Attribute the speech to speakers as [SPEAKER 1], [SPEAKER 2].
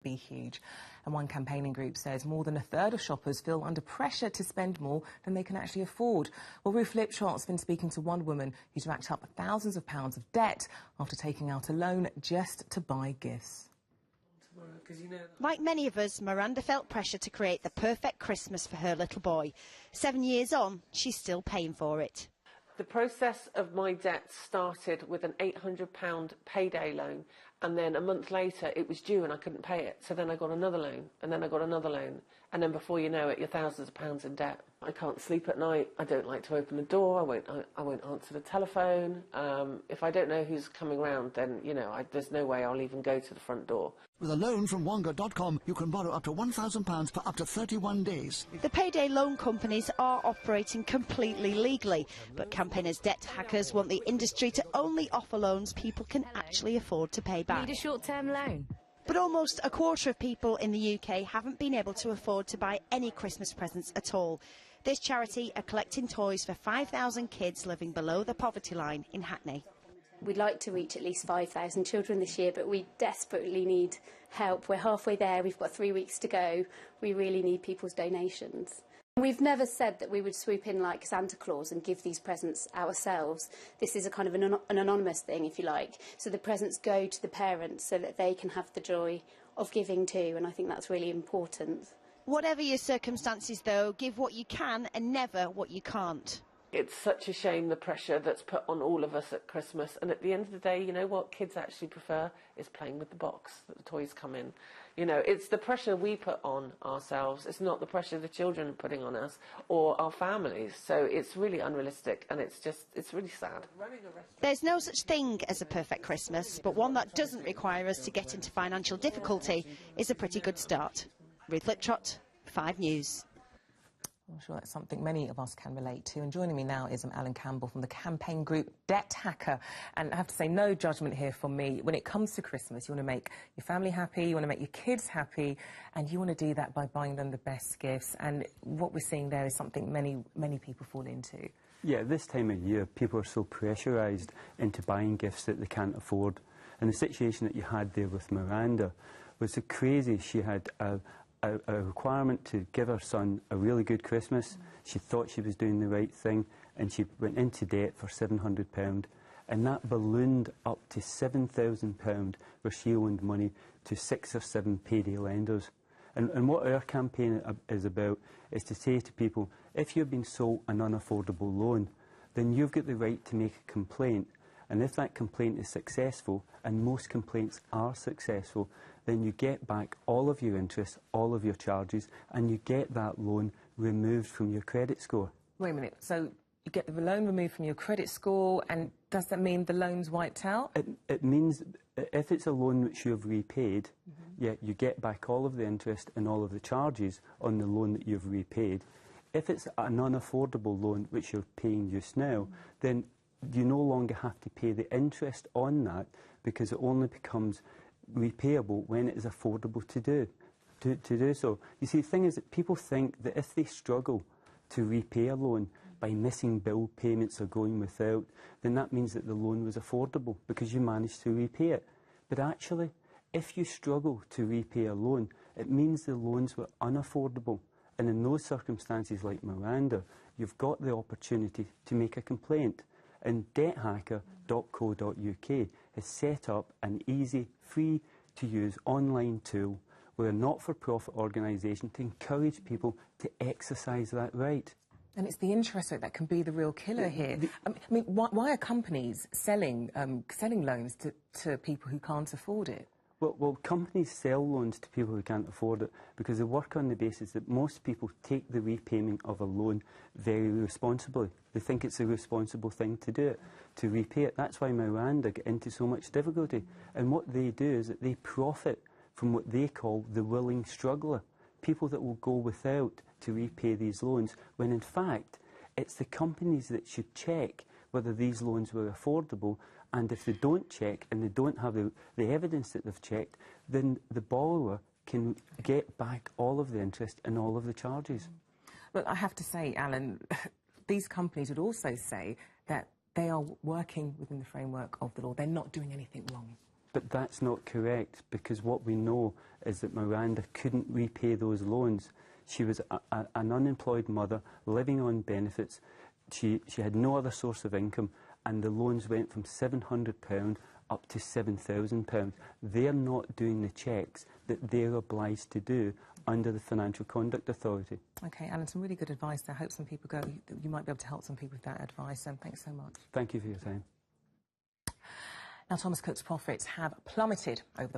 [SPEAKER 1] be huge. And one campaigning group says more than a third of shoppers feel under pressure to spend more than they can actually afford. Well, Ruth Lipshot's been speaking to one woman who's racked up thousands of pounds of debt after taking out a loan just to buy gifts.
[SPEAKER 2] Like many of us, Miranda felt pressure to create the perfect Christmas for her little boy. 7 years on, she's still paying for it.
[SPEAKER 3] The process of my debt started with an £800 payday loan, and then a month later it was due and I couldn't pay it. So then I got another loan, and then I got another loan, and then before you know it, you're thousands of pounds in debt. I can't sleep at night. I don't like to open the door. I won't answer the telephone. If I don't know who's coming round, then there's no way I'll even go to the front door.
[SPEAKER 4] With a loan from Wonga.com, you can borrow up to £1,000 for up to 31 days.
[SPEAKER 2] The payday loan companies are operating completely legally, but campaigners' debt hackers want the industry to only offer loans people can actually afford to pay back.
[SPEAKER 5] Need a short-term loan?
[SPEAKER 2] But almost a quarter of people in the UK haven't been able to afford to buy any Christmas presents at all. This charity are collecting toys for 5,000 kids living below the poverty line in Hackney.
[SPEAKER 6] We'd like to reach at least 5,000 children this year, but we desperately need help. We're halfway there, we've got 3 weeks to go. We really need people's donations. We've never said that we would swoop in like Santa Claus and give these presents ourselves. This is a kind of an anonymous thing, if you like. So the presents go to the parents so that they can have the joy of giving too, and I think that's really important.
[SPEAKER 2] Whatever your circumstances, though, give what you can and never what you can't.
[SPEAKER 3] It's such a shame, the pressure that's put on all of us at Christmas. And at the end of the day, you know what kids actually prefer is playing with the box that the toys come in. It's the pressure we put on ourselves. It's not the pressure the children are putting on us or our families. So it's really unrealistic, and it's really sad.
[SPEAKER 2] There's no such thing as a perfect Christmas, but one that doesn't require us to get into financial difficulty is a pretty good start. Ruth Lipshot, 5 News.
[SPEAKER 1] I'm sure that's something many of us can relate to. And joining me now is Alan Campbell from the campaign group Debt Hacker. And I have to say, no judgment here from me. When it comes to Christmas, you want to make your family happy, you want to make your kids happy, and you want to do that by buying them the best gifts. And what we're seeing there is something many people fall into.
[SPEAKER 7] Yeah, this time of year, people are so pressurised into buying gifts that they can't afford. And the situation that you had there with Miranda was so crazy. She had a requirement to give her son a really good Christmas. She thought she was doing the right thing, and she went into debt for £700, and that ballooned up to £7,000 where she loaned money to 6 or 7 payday lenders. And what our campaign is about is to say to people, if you've been sold an unaffordable loan, then you've got the right to make a complaint. And if that complaint is successful, and most complaints are successful, then you get back all of your interest, all of your charges, and you get that loan removed from your credit score.
[SPEAKER 1] Wait a minute, so you get the loan removed from your credit score, and does that mean the loan's wiped out?
[SPEAKER 7] It means if it's a loan which you have repaid, yeah, you get back all of the interest and all of the charges on the loan that you've repaid. If it's an unaffordable loan which you're paying just now, then you no longer have to pay the interest on that, because it only becomes repayable when it is affordable to do so. You see, the thing is that people think that if they struggle to repay a loan by missing bill payments or going without, then that means that the loan was affordable because you managed to repay it. But actually, if you struggle to repay a loan, it means the loans were unaffordable. And in those circumstances, like Miranda, you've got the opportunity to make a complaint. And debthacker.co.uk has set up an easy, free-to-use online tool with a not-for-profit organisation to encourage people to exercise that right.
[SPEAKER 1] And it's the interest rate that can be the real killer here. I mean, why are companies selling loans to people who can't afford it?
[SPEAKER 7] Well, companies sell loans to people who can't afford it because they work on the basis that most people take the repayment of a loan very responsibly. They think it's a responsible thing to do it, to repay it. That's why Miranda get into so much difficulty. And what they do is that they profit from what they call the willing struggler, people that will go without to repay these loans, when in fact it's the companies that should check whether these loans were affordable. And if they don't check and they don't have the evidence that they've checked, then the borrower can get back all of the interest and all of the charges.
[SPEAKER 1] But I have to say, Alan, these companies would also say that they are working within the framework of the law. They're not doing anything wrong.
[SPEAKER 7] But that's not correct, because what we know is that Miranda couldn't repay those loans. She was an unemployed mother living on benefits. She had no other source of income, and the loans went from £700 up to £7,000. They're not doing the checks that they're obliged to do under the Financial Conduct Authority.
[SPEAKER 1] OK, Alan, some really good advice there. I hope some people go. You might be able to help some people with that advice, and thanks so much.
[SPEAKER 7] Thank you for your time.
[SPEAKER 1] Now, Thomas Cook's profits have plummeted over the